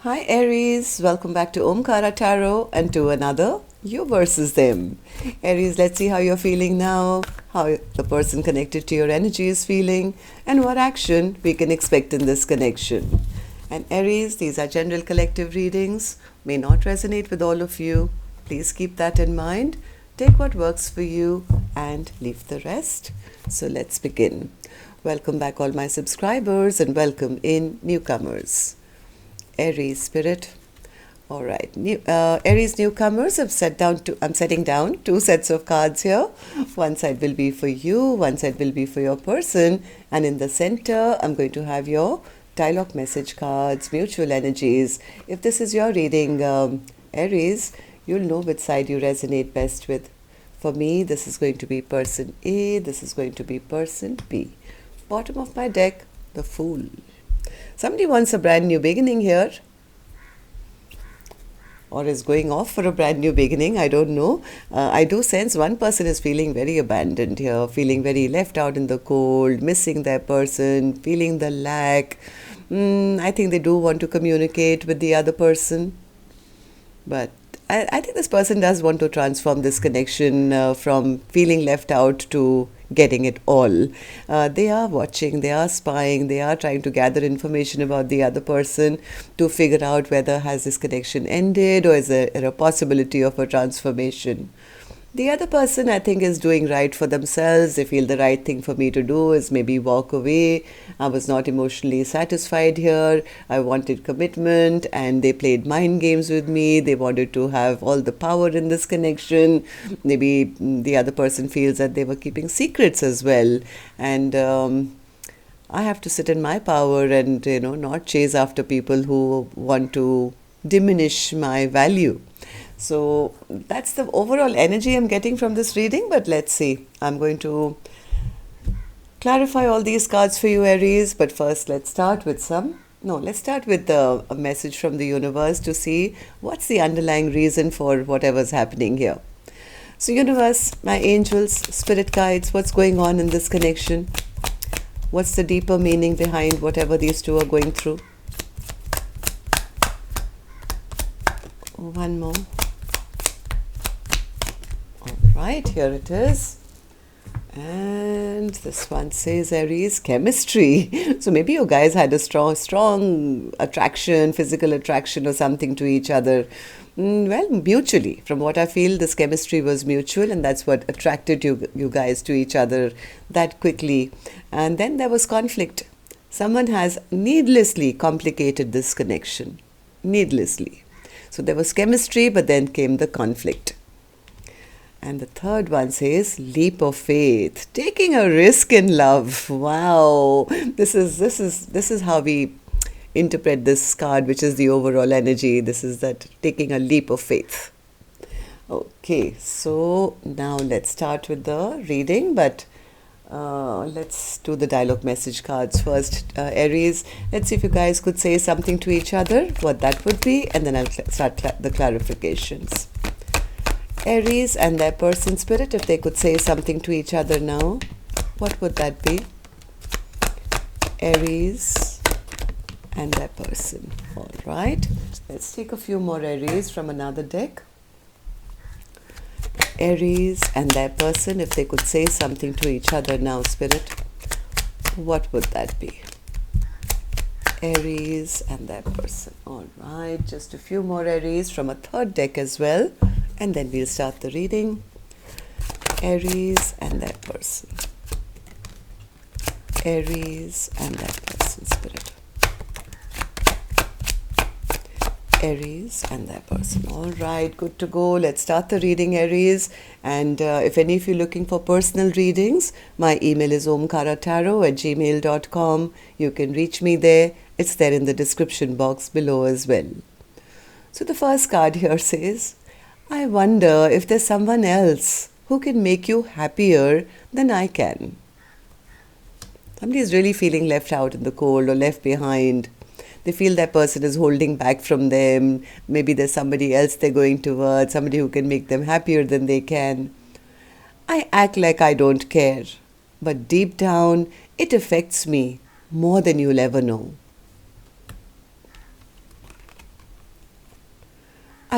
Hi Aries, welcome back to Omkaratarot and to another You versus Them. Aries, let's see how you're feeling now, how the person connected to your energy is feeling, and what action we can expect in this connection. And Aries, these are general collective readings, may not resonate with all of you. Please keep that in mind. Take what works for you and leave the rest. So let's begin. Welcome back all my subscribers and welcome in newcomers. Aries spirit. All right, Aries newcomers, I'm setting down two sets of cards here. One side will be for you, one side will be for your person, and in the center, I'm going to have your dialogue message cards, mutual energies. If this is your reading, Aries, you'll know which side you resonate best with. For me, this is going to be person A, this is going to be person B. Bottom of my deck, the Fool. Somebody wants a brand new beginning here, or is going off for a brand new beginning. I don't know. I do sense one person is feeling very abandoned here, feeling very left out in the cold, missing their person, feeling the lack. I think they do want to communicate with the other person, but I think this person does want to transform this connection from feeling left out to getting it all. They are watching, they are spying, they are trying to gather information about the other person to figure out whether has this connection ended or is there a possibility of a transformation. The other person, I think, is doing right for themselves. They feel the right thing for me to do is maybe walk away. I was not emotionally satisfied here. I wanted commitment and they played mind games with me. They wanted to have all the power in this connection. Maybe the other person feels that they were keeping secrets as well. And I have to sit in my power and, not chase after people who want to diminish my value. So that's the overall energy I'm getting from this reading, but let's see. I'm going to clarify all these cards for you, Aries, but first let's start with a message from the universe to see what's the underlying reason for whatever's happening here. So universe, my angels, spirit guides, what's going on in this connection? What's the deeper meaning behind whatever these two are going through? One more. Right, here it is. And this one says Aries, chemistry. So maybe you guys had a strong attraction, physical attraction or something to each other. Well, mutually. From what I feel, this chemistry was mutual and that's what attracted you guys to each other that quickly. And then there was conflict. Someone has needlessly complicated this connection. Needlessly. So there was chemistry, but then came the conflict. And the third one says leap of faith, taking a risk in love. Wow, this is how we interpret this card, which is the overall energy. This is that taking a leap of faith. Okay, so now let's start with the reading, but let's do the dialogue message cards first. Aries, let's see if you guys could say something to each other, what that would be, and then I'll start the clarifications. Aries and their person spirit, if they could say something to each other now, what would that be? Aries and their person. All right. Let's take a few more Aries from another deck. Aries and their person, if they could say something to each other now, spirit, what would that be? Aries and their person. All right. Just a few more Aries from a third deck as well. And then we'll start the reading. Aries and their person. Aries and their person, spirit. Aries and their person. All right, good to go. Let's start the reading, Aries. And if any of you are looking for personal readings, my email is omkaratarot@gmail.com. You can reach me there. It's there in the description box below as well. So the first card here says, I wonder if there's someone else who can make you happier than I can. Somebody is really feeling left out in the cold or left behind. They feel that person is holding back from them. Maybe there's somebody else they're going towards, somebody who can make them happier than they can. I act like I don't care, but deep down, it affects me more than you'll ever know.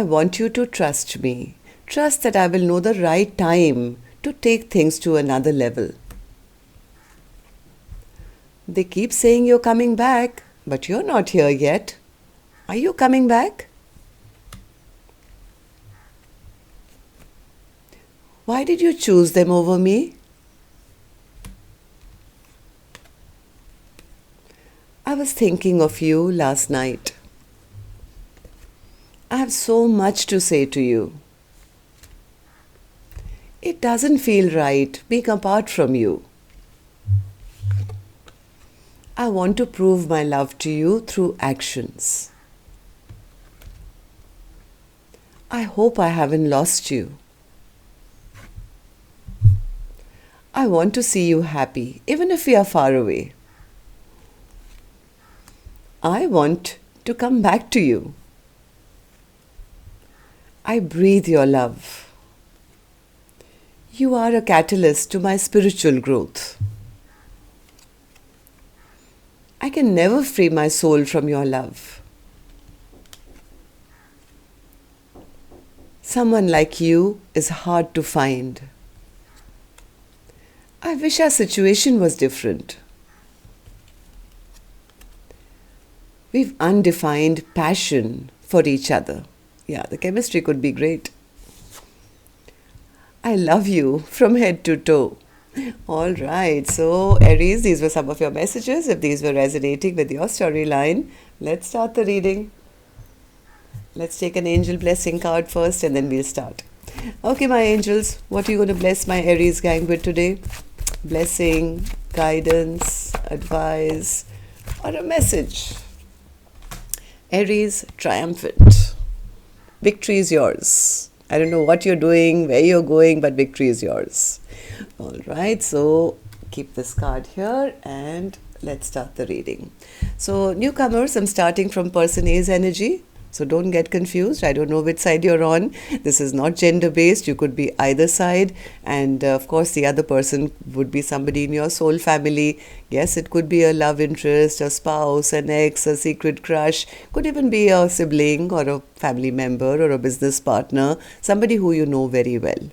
I want you to trust me. Trust that I will know the right time to take things to another level. They keep saying you're coming back, but you're not here yet. Are you coming back? Why did you choose them over me? I was thinking of you last night. I have so much to say to you. It doesn't feel right being apart from you. I want to prove my love to you through actions. I hope I haven't lost you. I want to see you happy, even if we are far away. I want to come back to you. I breathe your love. You are a catalyst to my spiritual growth. I can never free my soul from your love. Someone like you is hard to find. I wish our situation was different. We've undefined passion for each other. Yeah, the chemistry could be great. I love you from head to toe. All right, so Aries, these were some of your messages. If these were resonating with your storyline, let's start the reading. Let's take an angel blessing card first and then we'll start. Okay, my angels, what are you going to bless my Aries gang with today? Blessing, guidance, advice, or a message? Aries, triumphant. Victory is yours. I don't know what you're doing, where you're going, but victory is yours. All right, so keep this card here and let's start the reading. So newcomers, I'm starting from person A's energy. So don't get confused. I don't know which side you're on. This is not gender based. You could be either side. And of course, the other person would be somebody in your soul family. Yes, it could be a love interest, a spouse, an ex, a secret crush. Could even be a sibling or a family member or a business partner. Somebody who you know very well.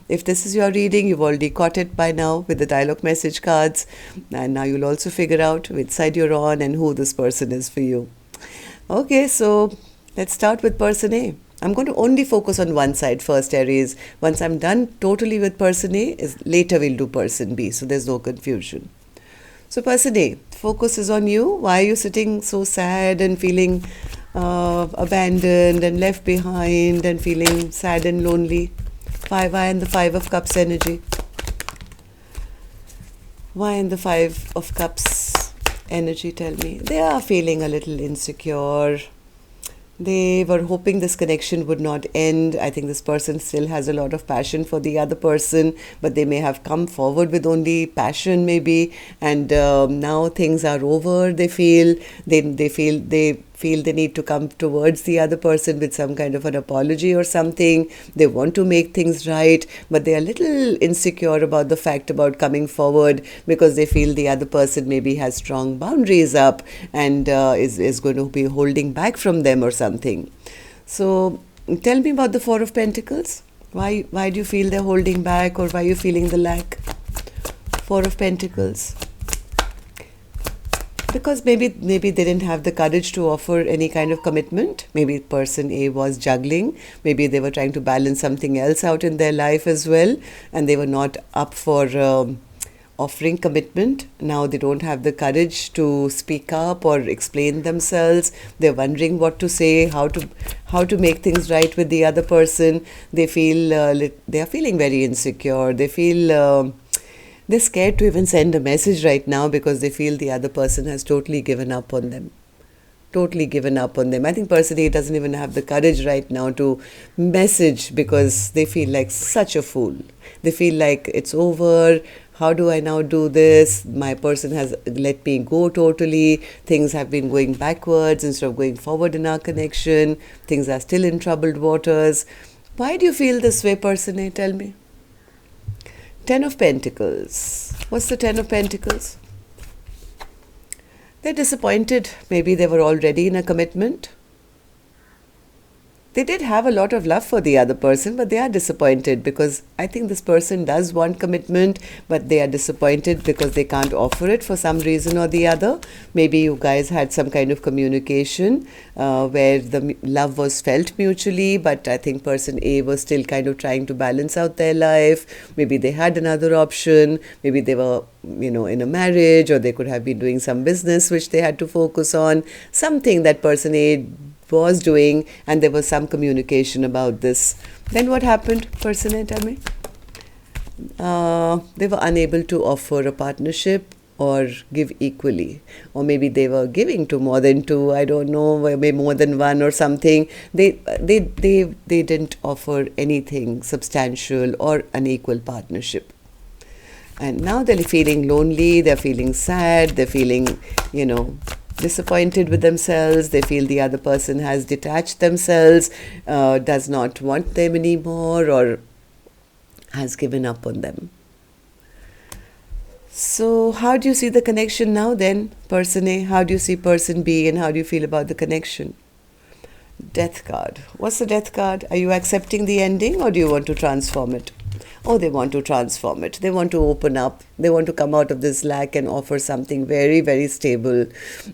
If this is your reading, you've already caught it by now with the dialogue message cards. And now you'll also figure out which side you're on and who this person is for you. Okay, so let's start with person A. I'm going to only focus on one side first, Aries. Once I'm done totally with person A, later we'll do person B, so there's no confusion. So person A, focus is on you. Why are you sitting so sad and feeling abandoned and left behind and feeling sad and lonely? Why in the Five of Cups energy? Why in the Five of Cups energy, tell me? They are feeling a little insecure. They were hoping this connection would not end. I think this person still has a lot of passion for the other person, but they may have come forward with only passion maybe, and now things are over. They feel they need to come towards the other person with some kind of an apology or something. They want to make things right, but they are a little insecure about the fact about coming forward because they feel the other person maybe has strong boundaries up and is going to be holding back from them or something. So tell me about the Four of Pentacles. Why do you feel they're holding back, or why are you feeling the lack? Four of Pentacles. Because maybe they didn't have the courage to offer any kind of commitment. Maybe person A was juggling. Maybe they were trying to balance something else out in their life as well, and they were not up for offering commitment. Now they don't have the courage to speak up or explain themselves. They're wondering what to say, how to make things right with the other person. They feel they are feeling very insecure. They feel they're scared to even send a message right now because they feel the other person has totally given up on them. Totally given up on them. I think person A doesn't even have the courage right now to message because they feel like such a fool. They feel like it's over. How do I now do this? My person has let me go totally. Things have been going backwards instead of going forward in our connection. Things are still in troubled waters. Why do you feel this way, person A? Tell me. Ten of Pentacles. What's the Ten of Pentacles? They're disappointed. Maybe they were already in a commitment. they did have a lot of love for the other person, but they are disappointed because I think this person does want commitment, but they are disappointed because they can't offer it for some reason or the other. Maybe you guys had some kind of communication where the love was felt mutually, but I think person A was still kind of trying to balance out their life. Maybe they had another option. Maybe they were, in a marriage, or they could have been doing some business which they had to focus on. Something that person A was doing, and there was some communication about this. Then what happened, person A, tell me? They were unable to offer a partnership or give equally, or maybe they were giving to more than two, I don't know, maybe more than one or something. They didn't offer anything substantial or an equal partnership. And now they're feeling lonely, they're feeling sad, they're feeling, disappointed with themselves. They feel the other person has detached themselves, does not want them anymore, or has given up on them. So how do you see the connection now then, person A? How do you see person B, and how do you feel about the connection? Death card. What's the death card? Are you accepting the ending, or do you want to transform it? Oh, they want to transform it. They want to open up. They want to come out of this lack and offer something very, very stable.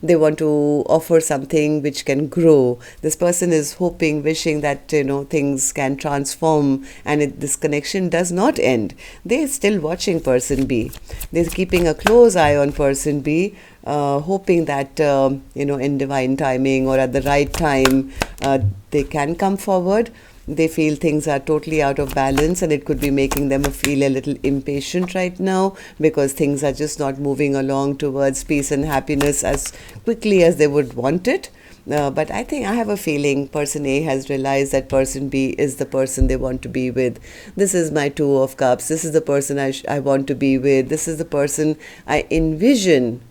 They want to offer something which can grow. This person is hoping, wishing that, things can transform and this connection does not end. They're still watching person B. They're keeping a close eye on person B, hoping that, in divine timing or at the right time, they can come forward. They feel things are totally out of balance, and it could be making them feel a little impatient right now because things are just not moving along towards peace and happiness as quickly as they would want it. But I have a feeling person A has realized that person B is the person they want to be with. This is my Two of Cups. This is the person I want to be with. This is the person I envision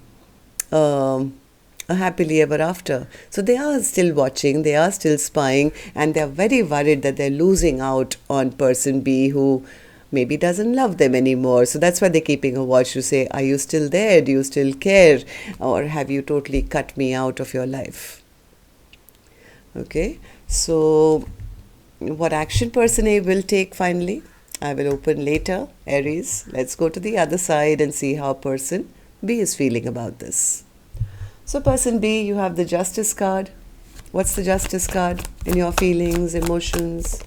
a happily ever after. So they are still watching, they are still spying, and they are very worried that they're losing out on person B who maybe doesn't love them anymore. So that's why they're keeping a watch to say, are you still there? Do you still care? Or have you totally cut me out of your life? Okay, so what action person A will take finally, I will open later. Aries, let's go to the other side and see how person B is feeling about this. So person B, you have the Justice card. What's the Justice card in your feelings, emotions?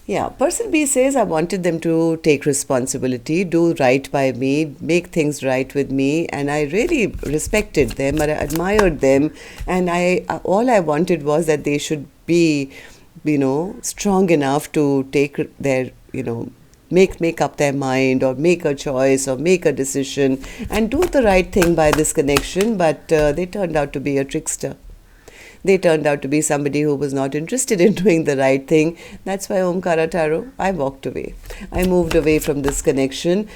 Yeah, person B says, I wanted them to take responsibility, do right by me, make things right with me, and I really respected them, I admired them, and all I wanted was that they should be, strong enough to take their, make up their mind or make a choice or make a decision and do the right thing by this connection, but they turned out to be a trickster. They turned out to be somebody who was not interested in doing the right thing. That's why Omkaratarot, I walked away. I moved away from this connection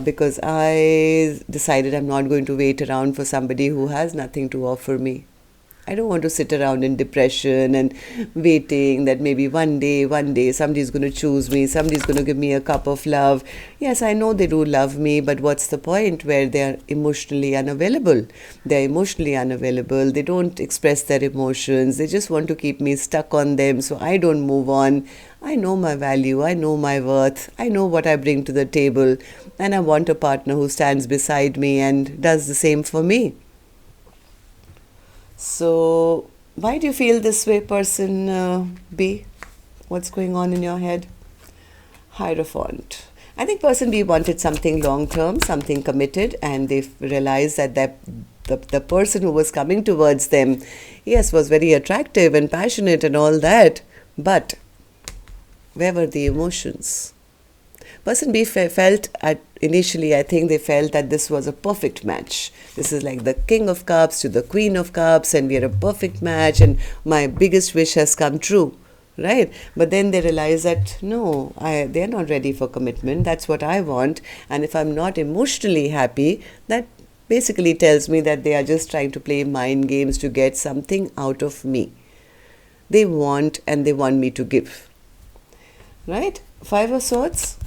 because I decided I'm not going to wait around for somebody who has nothing to offer me. I don't want to sit around in depression and waiting that maybe one day somebody's going to choose me, somebody's going to give me a cup of love. Yes, I know they do love me, but what's the point where they're emotionally unavailable? They're emotionally unavailable. They don't express their emotions. They just want to keep me stuck on them so I don't move on. I know my value. I know my worth. I know what I bring to the table. And I want a partner who stands beside me and does the same for me. So, why do you feel this way, person B? What's going on in your head? Hierophant. I think person B wanted something long-term, something committed, and they realized that the person who was coming towards them, yes, was very attractive and passionate and all that, but where were the emotions? Person B felt initially, I think they felt that this was a perfect match. This is like the King of Cups to the Queen of Cups, and we are a perfect match, and my biggest wish has come true, right? But then they realize that no, they're not ready for commitment. That's what I want, and if I'm not emotionally happy, that basically tells me that they are just trying to play mind games to get something out of me. They want, and they want me to give, right? Five of Swords.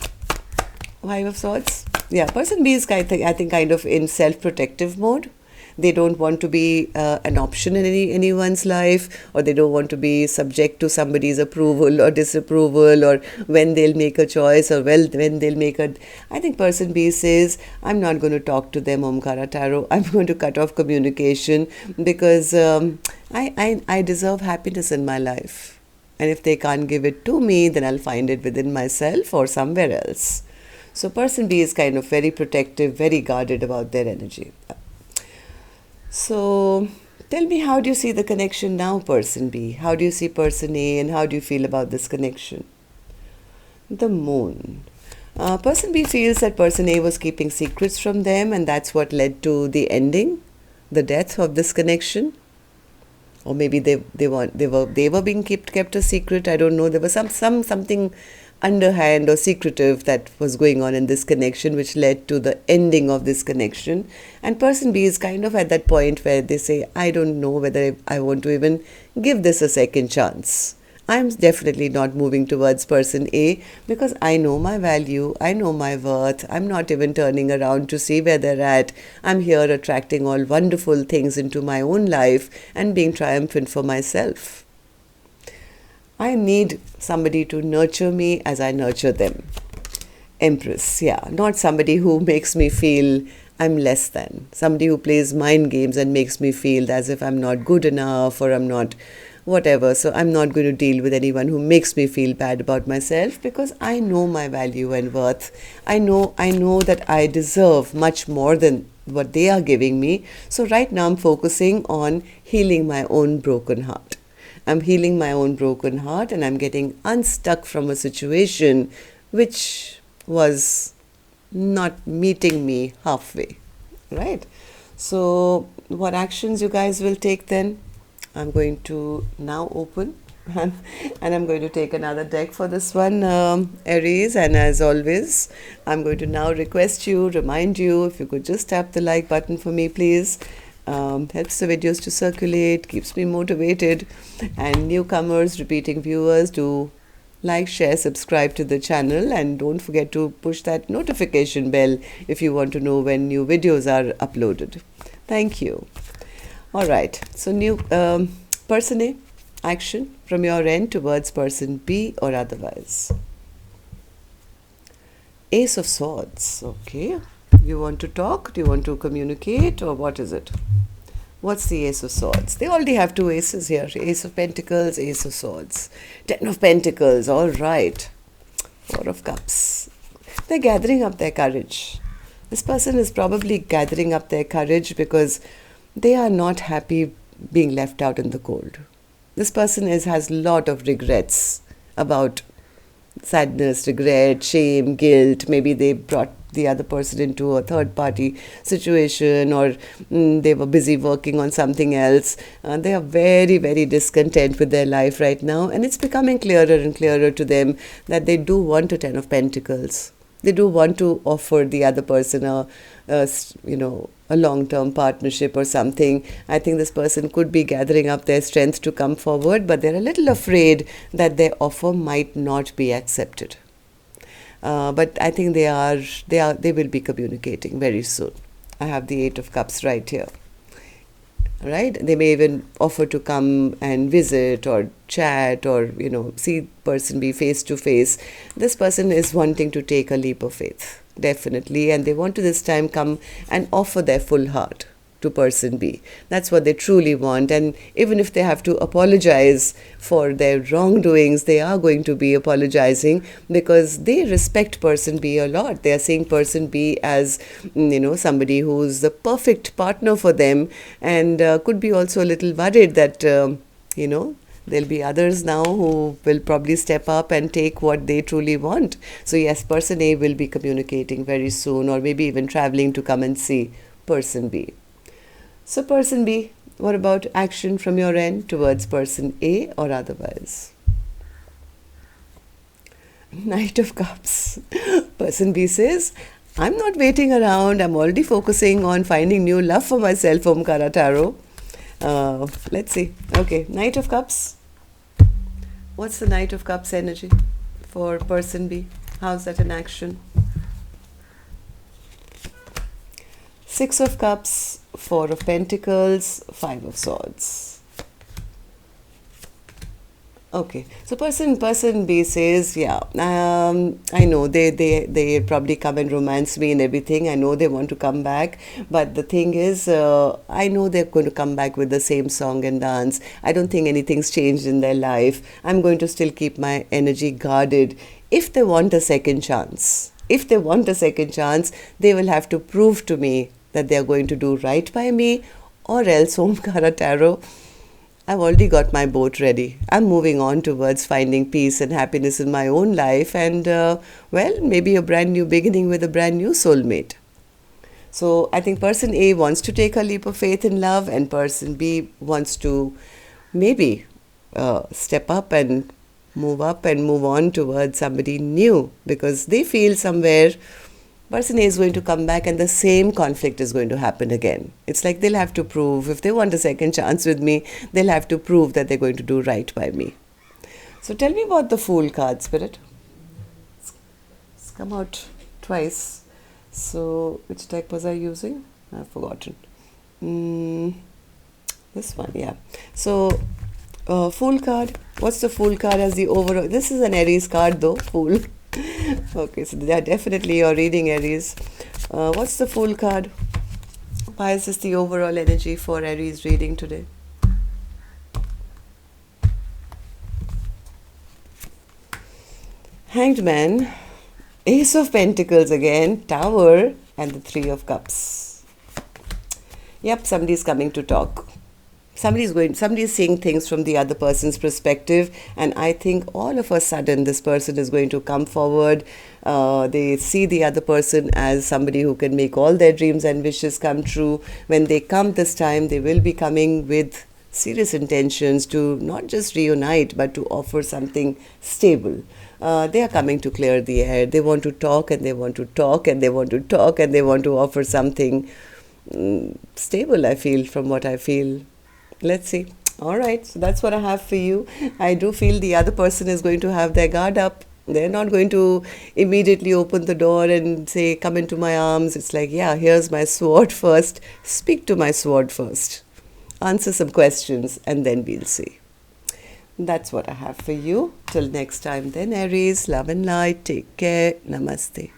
Yeah, person B is, I think, kind of in self-protective mode. they don't want to be an option in anyone's life, or they don't want to be subject to somebody's approval or disapproval, or when they'll make a choice, or when they'll make a... I think person B says, I'm not going to talk to them, Omkara Tarot. I'm going to cut off communication because I deserve happiness in my life. And if they can't give it to me, then I'll find it within myself or somewhere else. So person B is kind of very protective, very guarded about their energy. So tell me, how do you see the connection now, person B? How do you see person A, and how do you feel about this connection? The moon. Person B feels that person A was keeping secrets from them, and that's what led to the ending, the death of this connection. Or maybe they were being kept a secret. I don't know. There was something underhand or secretive that was going on in this connection, which led to the ending of this connection. And person B is kind of at that point where they say, I don't know whether I want to even give this a second chance. I'm definitely not moving towards person A because I know my value, I know my worth. I'm not even turning around to see where they're at. I'm here attracting all wonderful things into my own life and being triumphant for myself. I need somebody to nurture me as I nurture them. Empress, yeah, not somebody who makes me feel I'm less than. Somebody who plays mind games and makes me feel as if I'm not good enough or I'm not whatever. So I'm not going to deal with anyone who makes me feel bad about myself because I know my value and worth. I know that I deserve much more than what they are giving me. So right now I'm focusing on healing my own broken heart. I'm healing my own broken heart and I'm getting unstuck from a situation which was not meeting me halfway, right? So what actions you guys will take then? I'm going to now open and I'm going to take another deck for this one, Aries. And as always, I'm going to now remind you, if you could just tap the like button for me, please. Helps the videos to circulate, keeps me motivated. And newcomers, repeating viewers, do like, share, subscribe to the channel, and don't forget to push that notification bell if you want to know when new videos are uploaded. Thank you. All right, so new person A, action from your end towards person B or otherwise. Ace of Swords, okay. You want to talk? Do you want to communicate, or what is it? What's the Ace of Swords? They already have two aces here. Ace of Pentacles, Ace of Swords. Ten of Pentacles, all right. Four of Cups. They're gathering up their courage. This person is probably gathering up their courage because they are not happy being left out in the cold. This person has a lot of regrets about sadness, regret, shame, guilt. Maybe they brought the other person into a third-party situation, or they were busy working on something else. They are very, very discontent with their life right now, and it's becoming clearer and clearer to them that they do want a Ten of Pentacles. They do want to offer the other person a long-term partnership or something. I think this person could be gathering up their strength to come forward, but they're a little afraid that their offer might not be accepted. But I think they will be communicating very soon. I have the Eight of Cups right here. Right? They may even offer to come and visit or chat or, see person B face to face. This person is wanting to take a leap of faith, definitely. And they want to this time come and offer their full heart to person B. That's what they truly want. And even if they have to apologize for their wrongdoings, they are going to be apologizing because they respect person B a lot. They are seeing person B as, somebody who's the perfect partner for them, and could be also a little worried that, there'll be others now who will probably step up and take what they truly want. So yes, person A will be communicating very soon, or maybe even traveling to come and see person B. So person B, what about action from your end towards person A or otherwise? Knight of Cups. Person B says, I'm not waiting around. I'm already focusing on finding new love for myself, Omkaratarot. Let's see. Okay, Knight of Cups. What's the Knight of Cups energy for person B? How's that in action? Six of Cups, Four of Pentacles, Five of Swords. Okay, so person B says, yeah, I know they probably come and romance me and everything. I know they want to come back, but the thing is, I know they're going to come back with the same song and dance. I don't think anything's changed in their life. I'm going to still keep my energy guarded. If they want a second chance, they will have to prove to me that they are going to do right by me, or else Omkara Tarot, I've already got my boat ready. I'm moving on towards finding peace and happiness in my own life, and well, maybe a brand new beginning with a brand new soulmate. So I think person A wants to take a leap of faith in love, and person B wants to maybe step up and move on towards somebody new, because they feel somewhere person A is going to come back and the same conflict is going to happen again. It's like they'll have to prove, if they want a second chance with me, they'll have to prove that they're going to do right by me. So tell me about the Fool card, Spirit. It's come out twice. So which deck was I using? I've forgotten. This one, yeah. So Fool card. What's the Fool card as the overall? This is an Aries card though, Fool. Okay, so they are definitely your reading, Aries. What's the Fool card? Why is this the overall energy for Aries reading today? Hanged Man, Ace of Pentacles again, Tower, and the Three of Cups. Yep, somebody's coming to talk. Somebody's seeing things from the other person's perspective, and I think all of a sudden this person is going to come forward. They see the other person as somebody who can make all their dreams and wishes come true. When they come this time, they will be coming with serious intentions to not just reunite, but to offer something stable. They are coming to clear the air. They want to talk, and they want to talk, and they want to talk, and they want to offer something stable, I feel, from what I feel. Let's see. All right, so that's what I have for you. I do feel the other person is going to have their guard up. They're not going to immediately open the door and say, come into my arms. It's like, yeah, here's my sword first. Speak to my sword first. Answer some questions, and then we'll see. That's what I have for you. Till next time then, Aries, love and light. Take care. Namaste.